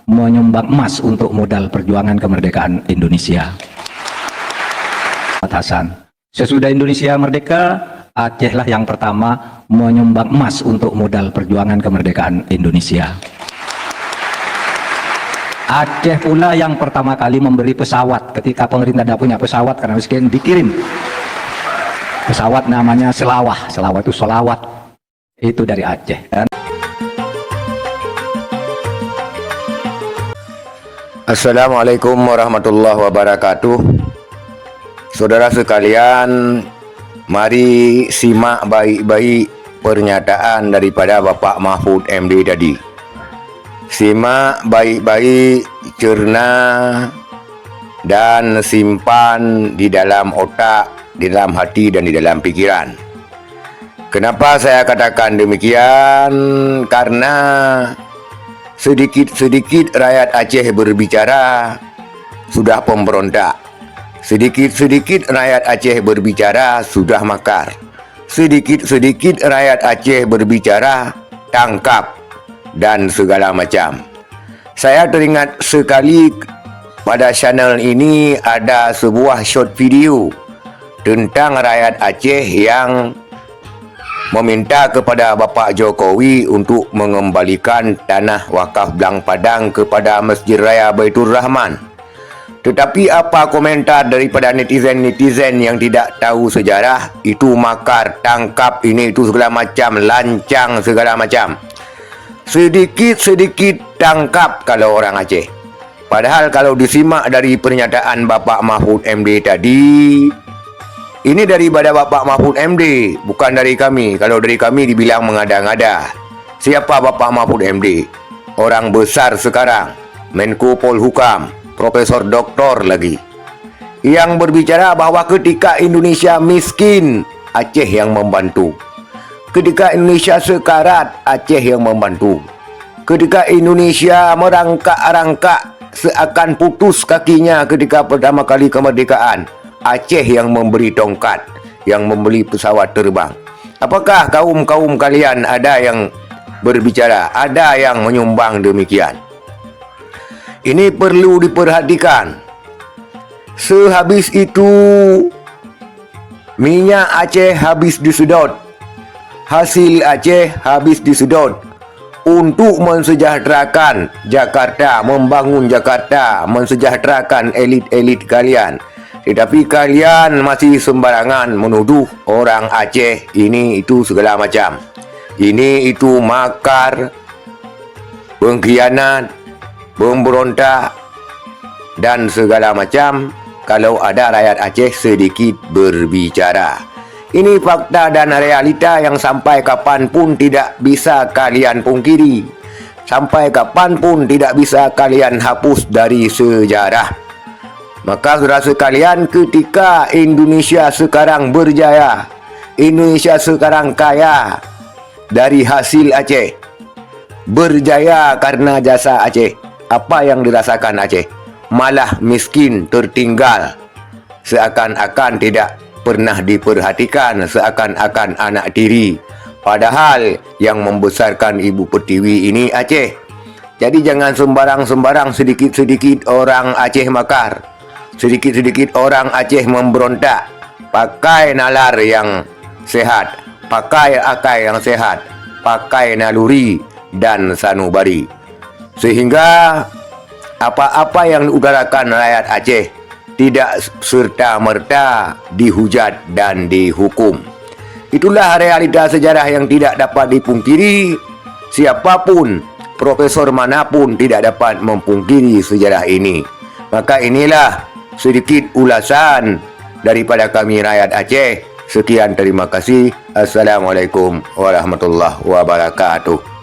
menyumbang emas untuk modal perjuangan kemerdekaan Indonesia. Hasan. Sesudah Indonesia merdeka, Aceh lah yang pertama menyumbang emas untuk modal perjuangan kemerdekaan Indonesia. Aceh pula yang pertama kali memberi pesawat ketika pemerintah tidak punya pesawat karena miskin, dikirim pesawat namanya Selawah. Selawah itu solawat, itu dari Aceh. Assalamualaikum warahmatullahi wabarakatuh. Saudara sekalian, mari simak baik-baik pernyataan daripada Bapak Mahfud MD tadi. Simak baik-baik, cerna dan simpan di dalam otak, di dalam hati dan di dalam pikiran. Kenapa saya katakan demikian? Karena sedikit-sedikit rakyat Aceh berbicara sudah pemberontak. Sedikit-sedikit rakyat Aceh berbicara sudah makar. Sedikit-sedikit rakyat Aceh berbicara tangkap dan segala macam. Saya teringat sekali pada channel ini ada sebuah short video tentang rakyat Aceh yang meminta kepada Bapak Jokowi untuk mengembalikan tanah wakaf Blang Padang kepada Masjid Raya Baitur Rahman. Tetapi apa komentar daripada netizen-netizen yang tidak tahu sejarah? Itu makar, tangkap, ini itu segala macam, lancang segala macam. Sedikit-sedikit tangkap kalau orang Aceh. Padahal kalau disimak dari pernyataan Bapak Mahfud MD tadi, ini daripada Bapak Mahfud MD, bukan dari kami. Kalau dari kami dibilang mengada-ngada. Siapa Bapak Mahfud MD? Orang besar sekarang, Menko Polhukam, Profesor Doktor lagi, yang berbicara bahwa ketika Indonesia miskin, Aceh yang membantu. Ketika Indonesia sekarat, Aceh yang membantu. Ketika Indonesia merangkak-rangkak seakan putus kakinya ketika pertama kali kemerdekaan, Aceh yang memberi tongkat, yang membeli pesawat terbang. Apakah kaum-kaum kalian ada yang berbicara, ada yang menyumbang demikian? Ini perlu diperhatikan. Sehabis itu, minyak Aceh habis disedot. Hasil Aceh habis disedot untuk mensejahterakan Jakarta, membangun Jakarta, mensejahterakan elit-elit kalian. Tetapi kalian masih sembarangan menuduh orang Aceh ini itu segala macam. Ini itu makar, pengkhianat, pemberontak dan segala macam kalau ada rakyat Aceh sedikit berbicara. Ini fakta dan realita yang sampai kapanpun tidak bisa kalian pungkiri. Sampai kapanpun tidak bisa kalian hapus dari sejarah. Maka saudara sekalian, ketika Indonesia sekarang berjaya, Indonesia sekarang kaya dari hasil Aceh, berjaya karena jasa Aceh, apa yang dirasakan Aceh? Malah miskin, tertinggal, seakan-akan tidak pernah diperhatikan, seakan-akan anak tiri. Padahal yang membesarkan Ibu Pertiwi ini Aceh. Jadi jangan sembarang-sembarang, sedikit-sedikit orang Aceh makar, sedikit-sedikit orang Aceh memberontak. Pakai nalar yang sehat, pakai akal yang sehat, pakai naluri dan sanubari. Sehingga apa-apa yang diutarakan rakyat Aceh tidak serta-merta dihujat dan dihukum. Itulah realita sejarah yang tidak dapat dipungkiri. Siapapun, profesor manapun tidak dapat memungkiri sejarah ini. Maka inilah sedikit ulasan daripada kami rakyat Aceh. Sekian, terima kasih. Assalamualaikum warahmatullahi wabarakatuh.